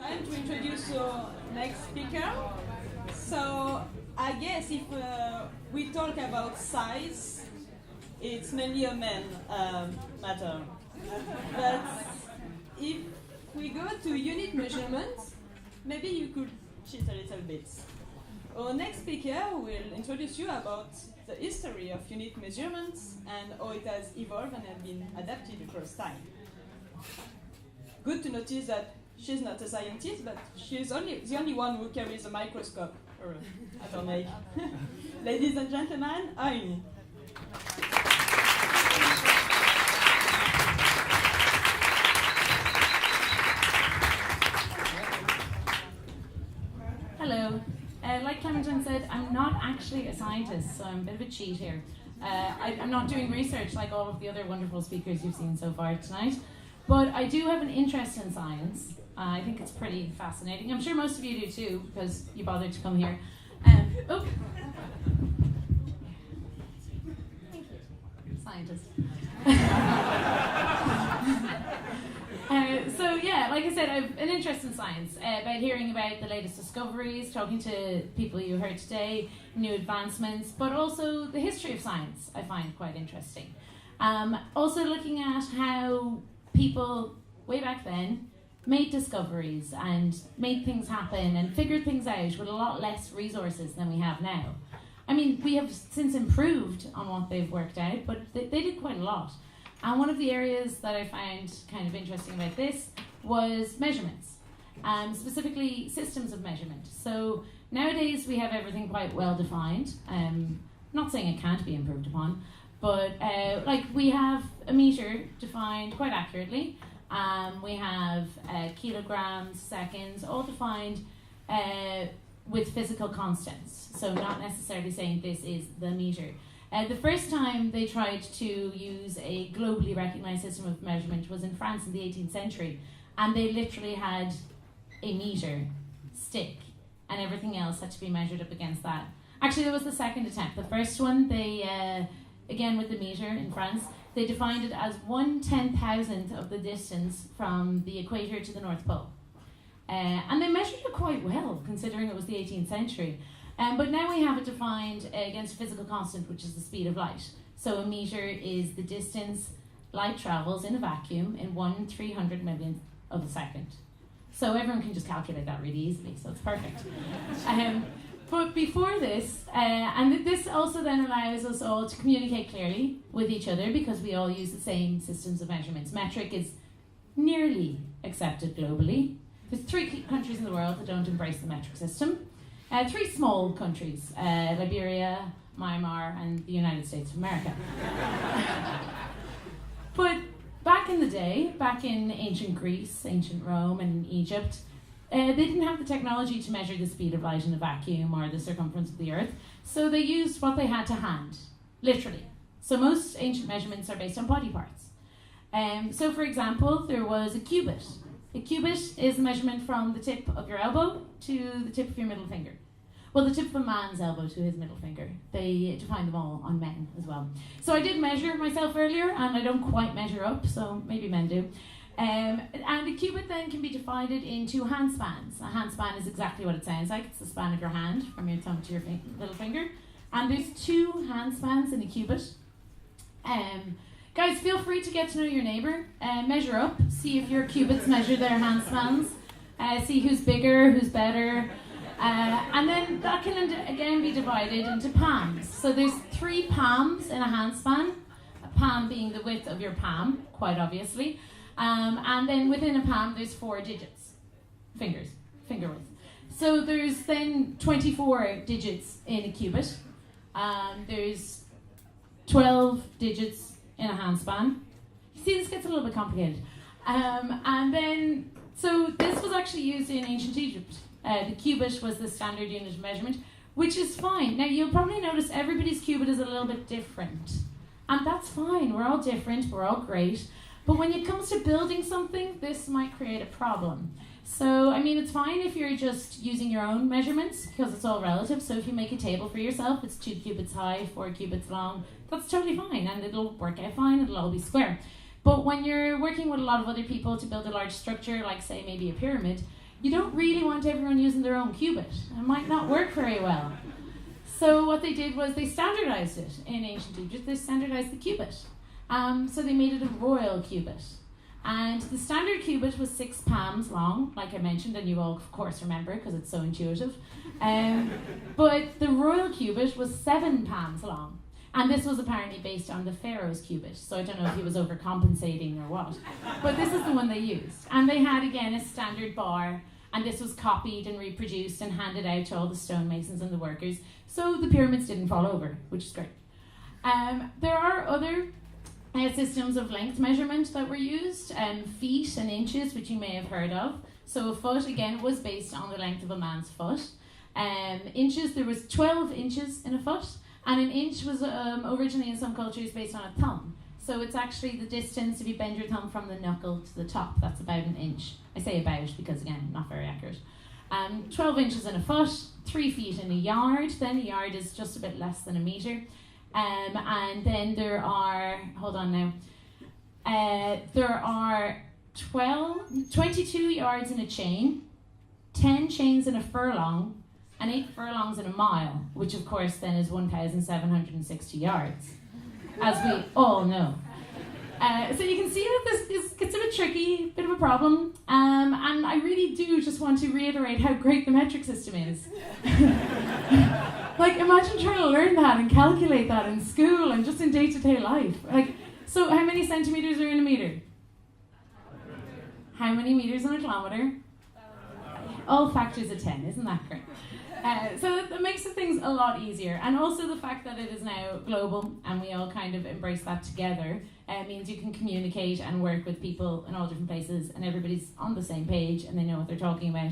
time to introduce your next speaker. So I guess if we talk about size, it's mainly a man matter. But if we go to unit measurements, maybe you could cheat a little bit. Our next speaker will introduce you about the history of unit measurements and how it has evolved and has been adapted across time. Good to notice that she's not a scientist, but she's the only one who carries a microscope at her neck. Ladies and gentlemen, Áine. Hello. Like Clementine said, I'm not actually a scientist, so I'm a bit of a cheat here. I'm not doing research like all of the other wonderful speakers you've seen so far tonight, but I do have an interest in science. I think it's pretty fascinating. I'm sure most of you do too, because you bothered to come here. Oh. Thank you, scientist. So yeah, like I said, I have an interest in science, about hearing about the latest discoveries, talking to people you heard today, new advancements, but also the history of science I find quite interesting. Also looking at how people way back then made discoveries and made things happen and figured things out with a lot less resources than we have now. I mean, we have since improved on what they've worked out, but they did quite a lot. And one of the areas that I found kind of interesting about this was measurements, specifically systems of measurement. So nowadays we have everything quite well defined. Not saying it can't be improved upon, but like we have a meter defined quite accurately. We have kilograms, seconds, all defined with physical constants. So not necessarily saying this is the meter. The first time they tried to use a globally recognized system of measurement was in France in the 18th century, and they literally had a meter stick, and everything else had to be measured up against that. Actually, that was the second attempt. The first one, they, again with the meter in France, they defined it as 1/10,000th of the distance from the equator to the North Pole. And they measured it quite well, considering it was the 18th century. But now we have it defined against a physical constant, which is the speed of light. So a meter is the distance light travels in a vacuum in 1/300 millionth of a second. So everyone can just calculate that really easily, so it's perfect. But before this, and this also then allows us all to communicate clearly with each other because we all use the same systems of measurements. Metric is nearly accepted globally. There's 3 countries in the world that don't embrace the metric system. 3 small countries, Liberia, Myanmar, and the United States of America. But back in the day, back in ancient Greece, ancient Rome, and Egypt, they didn't have the technology to measure the speed of light in a vacuum or the circumference of the Earth, so they used what they had to hand, literally. So most ancient measurements are based on body parts. So for example, there was a cubit. A cubit is a measurement from the tip of your elbow to the tip of your middle finger. Well, the tip of a man's elbow to his middle finger. They define them all on men as well. So I did measure myself earlier, and I don't quite measure up, so maybe men do. And a cubit then can be divided into hand spans. A hand span is exactly what it sounds like. It's the span of your hand from your thumb to your little finger. And there's 2 hand spans in a cubit. Guys, feel free to get to know your neighbour, measure up, see if your cubits measure their hand spans, see who's bigger, who's better, and then that can again be divided into palms. So there's 3 palms in a hand span, a palm being the width of your palm, quite obviously, and then within a palm there's 4 digits, finger width. So there's then 24 digits in a cubit, there's 12 digits in a hand span. You see, this gets a little bit complicated. And then, so this was actually used in ancient Egypt. The cubit was the standard unit of measurement, which is fine. Now, you'll probably notice everybody's cubit is a little bit different. And that's fine. We're all different. We're all great. But when it comes to building something, this might create a problem. So, I mean, it's fine if you're just using your own measurements because it's all relative. So if you make a table for yourself, it's 2 cubits high, 4 cubits long, that's totally fine and it'll work out fine, it'll all be square. But when you're working with a lot of other people to build a large structure, like say maybe a pyramid, you don't really want everyone using their own cubit. It might not work very well. So what they did was they standardized it in ancient Egypt. They standardized the cubit. So they made it a royal cubit. And the standard cubit was 6 palms long, like I mentioned, and you all, of course, remember because it's so intuitive. But the royal cubit was 7 palms long. And this was apparently based on the pharaoh's cubit. So I don't know if he was overcompensating or what. But this is the one they used. And they had, again, a standard bar. And this was copied and reproduced and handed out to all the stonemasons and the workers. So the pyramids didn't fall over, which is great. There are other systems of length measurement that were used, feet and inches, which you may have heard of. So a foot, again, was based on the length of a man's foot. Inches, there was 12 inches in a foot, and an inch was originally in some cultures based on a thumb. So it's actually the distance, if you bend your thumb from the knuckle to the top, that's about an inch. I say about because, again, not very accurate. 12 inches in a foot, 3 feet in a yard. Then a yard is just a bit less than a metre. And then there are, hold on now, there are 22 yards in a chain, 10 chains in a furlong, and 8 furlongs in a mile, which of course then is 1,760 yards, as we all know. So you can see that this gets a bit tricky, a bit of a problem, and I really do just want to reiterate how great the metric system is. Like, imagine trying to learn that and calculate that in school and just in day-to-day life. Like, so how many centimetres are in a metre? How many metres in a kilometre? All factors of 10, isn't that great? So that makes the things a lot easier. And also the fact that it is now global and we all kind of embrace that together means you can communicate and work with people in all different places and everybody's on the same page and they know what they're talking about.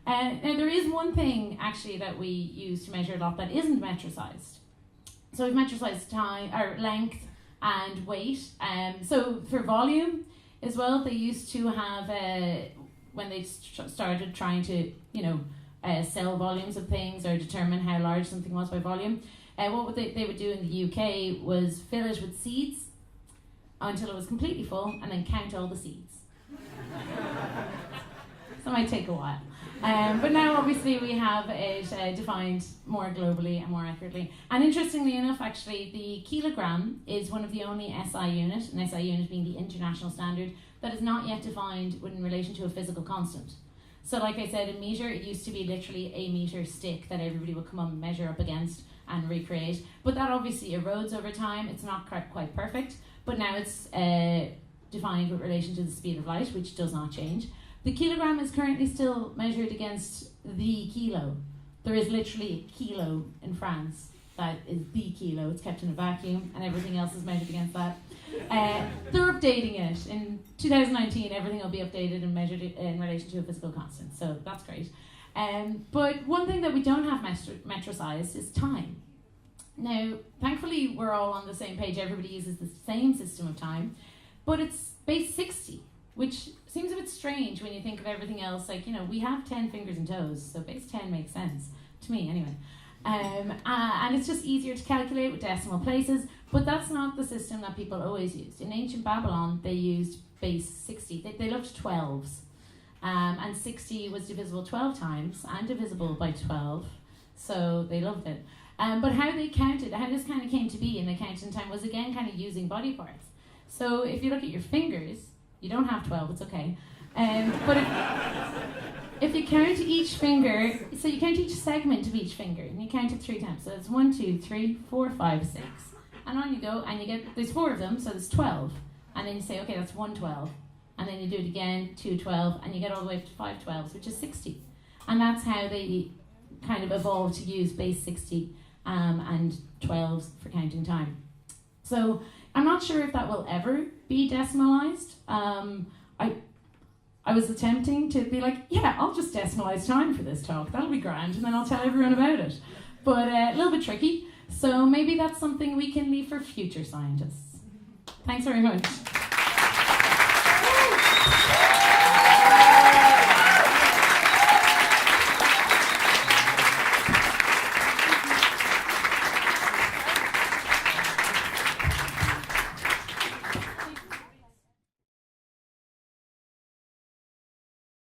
Now there is one thing actually that we use to measure a lot that isn't metricized. So we've metricized time, or length and weight. So for volume as well, they used to have, when they started trying to, sell volumes of things or determine how large something was by volume, what they would do in the UK was fill it with seeds until it was completely full and then count all the seeds. So it might take a while. But now obviously we have it defined more globally and more accurately. And interestingly enough, actually, the kilogram is one of the only SI unit, an SI unit being the international standard, that is not yet defined in relation to a physical constant. So like I said, a metre, it used to be literally a metre stick that everybody would come up and measure up against and recreate. But that obviously erodes over time. It's not quite perfect, but now it's defined with relation to the speed of light, which does not change. The kilogram is currently still measured against the kilo. There is literally a kilo in France that is the kilo. It's kept in a vacuum and everything else is measured against that. They're updating it. In 2019, everything will be updated and measured in relation to a physical constant. So that's great. But one thing that we don't have metricized is time. Now, thankfully, we're all on the same page. Everybody uses the same system of time. But it's base 60, which seems a bit strange when you think of everything else. Like, we have 10 fingers and toes, so base 10 makes sense, to me anyway. And it's just easier to calculate with decimal places, but that's not the system that people always used. In ancient Babylon, they used base 60. They loved 12s, and 60 was divisible 12 times and divisible by 12, so they loved it. But how they counted, how this kind of came to be in the counting time was, again, kind of using body parts. So if you look at your fingers, you don't have 12, it's okay. But if you count each finger, so you count each segment of each finger, and you count it 3 times. So it's 1, 2, 3, 4, 5, 6. And on you go, and you get, there's 4 of them, so there's 12. And then you say, okay, that's 1 12. And then you do it again, 2 12, and you get all the way to 5 12s, which is 60. And that's how they kind of evolved to use base 60 and 12s for counting time. So I'm not sure if that will ever be decimalized. I was attempting to be like, yeah, I'll just decimalize time for this talk. That'll be grand, and then I'll tell everyone about it. But a little bit tricky. So maybe that's something we can leave for future scientists. Thanks very much.